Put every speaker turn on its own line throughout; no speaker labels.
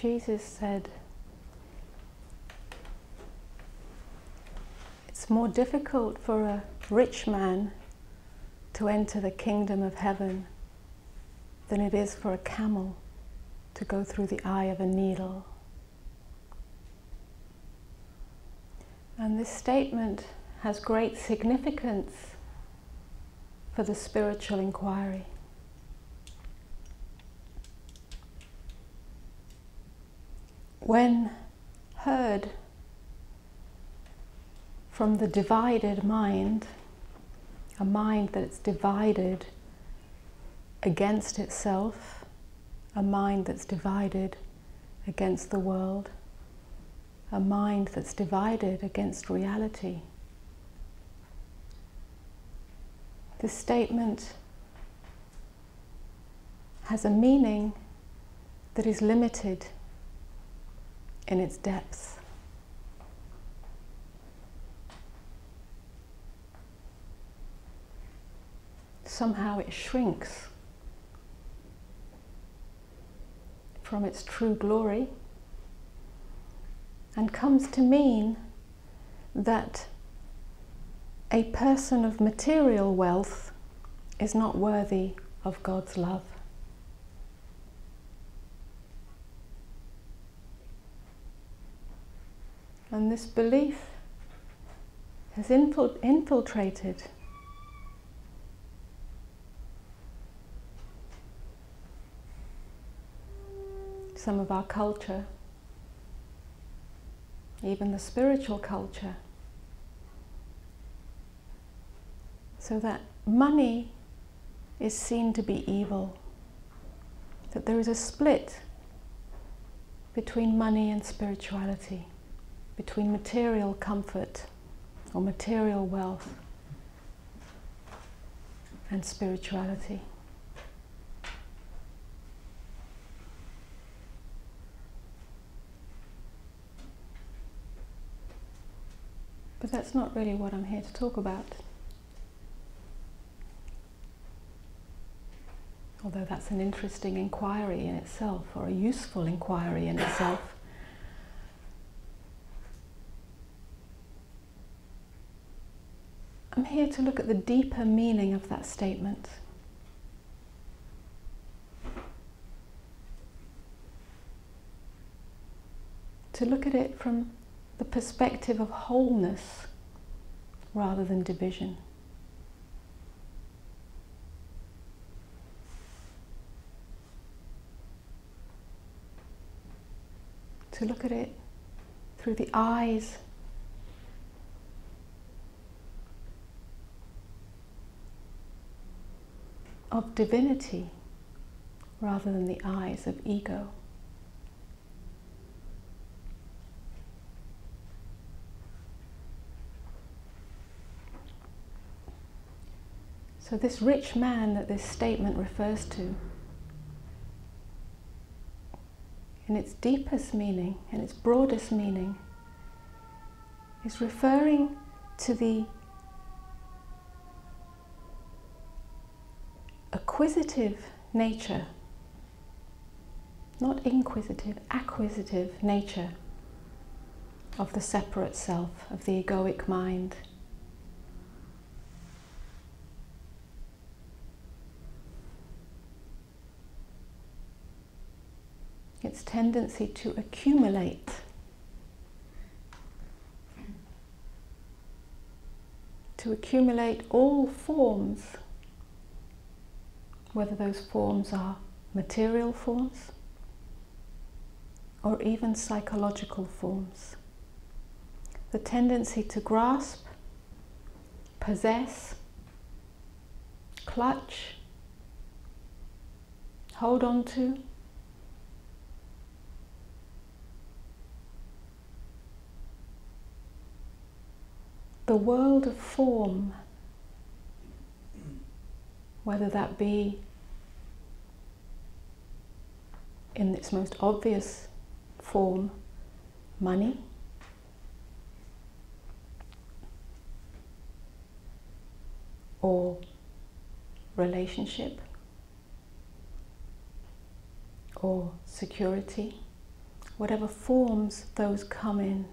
Jesus said, it's more difficult for a rich man to enter the kingdom of heaven than it is for a camel to go through the eye of a needle. And this statement has great significance for the spiritual inquiry. When heard from the divided mind, a mind that's divided against itself, a mind that's divided against the world, a mind that's divided against reality. This statement has a meaning that is limited in its depth. Somehow it shrinks from its true glory and comes to mean that a person of material wealth is not worthy of God's love. And this belief has infiltrated some of our culture, even the spiritual culture, so that money is seen to be evil, that there is a split between money and spirituality, between material comfort or material wealth and spirituality. But that's not really what I'm here to talk about. Although that's an interesting inquiry in itself, or a useful inquiry in itself. I'm here to look at the deeper meaning of that statement. To look at it from the perspective of wholeness rather than division. To look at it through the eyes of divinity rather than the eyes of ego. So this rich man that this statement refers to, in its deepest meaning, in its broadest meaning, is referring to the acquisitive nature, not inquisitive, acquisitive nature of the separate self, of the egoic mind. Its tendency to accumulate, all forms, whether those forms are material forms or even psychological forms. The tendency to grasp, possess, clutch, hold on to, the world of form, whether that be in its most obvious form, money, or relationship, or security, whatever forms those come in.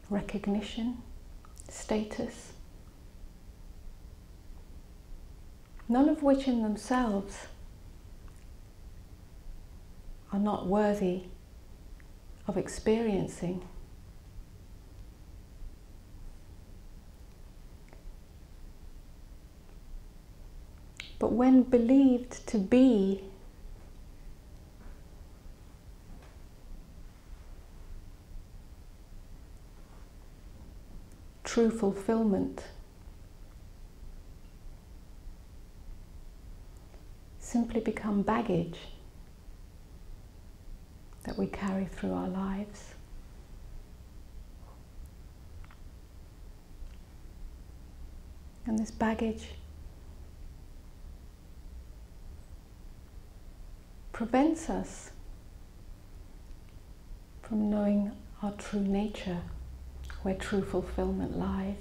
Recognition, status, none of which in themselves are not worthy of experiencing. But when believed to be true fulfillment, simply become baggage that we carry through our lives. And this baggage prevents us from knowing our true nature, where true fulfillment lies.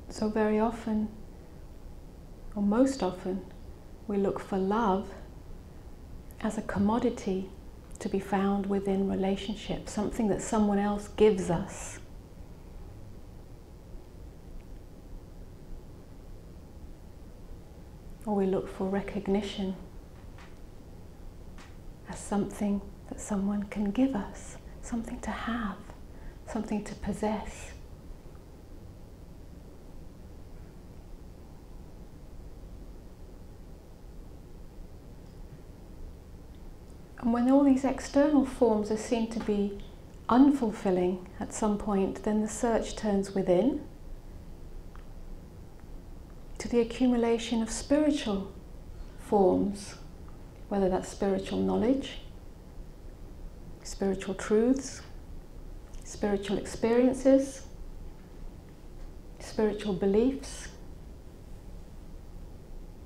So very often, or most often, we look for love as a commodity to be found within relationships, something that someone else gives us. Or we look for recognition as something that someone can give us, something to have, something to possess. And when all these external forms are seen to be unfulfilling at some point, then the search turns within to the accumulation of spiritual forms, whether that's spiritual knowledge, spiritual truths, spiritual experiences, spiritual beliefs.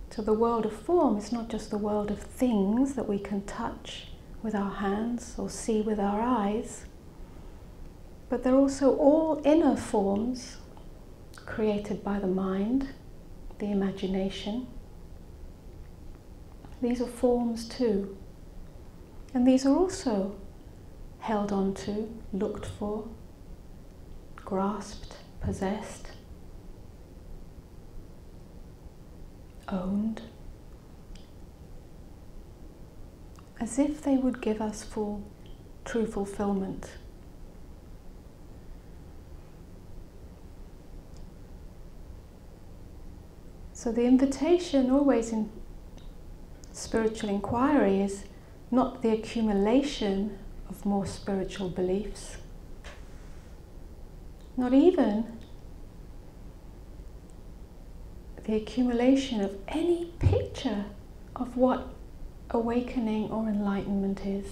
So the world of form is not just the world of things that we can touch with our hands or see with our eyes, but they're also all inner forms created by the mind, the imagination. These are forms too, and these are also held onto, looked for, grasped, possessed, owned, as if they would give us full, true fulfillment. So the invitation always in spiritual inquiry is not the accumulation of more spiritual beliefs, not even the accumulation of any picture of what awakening or enlightenment is.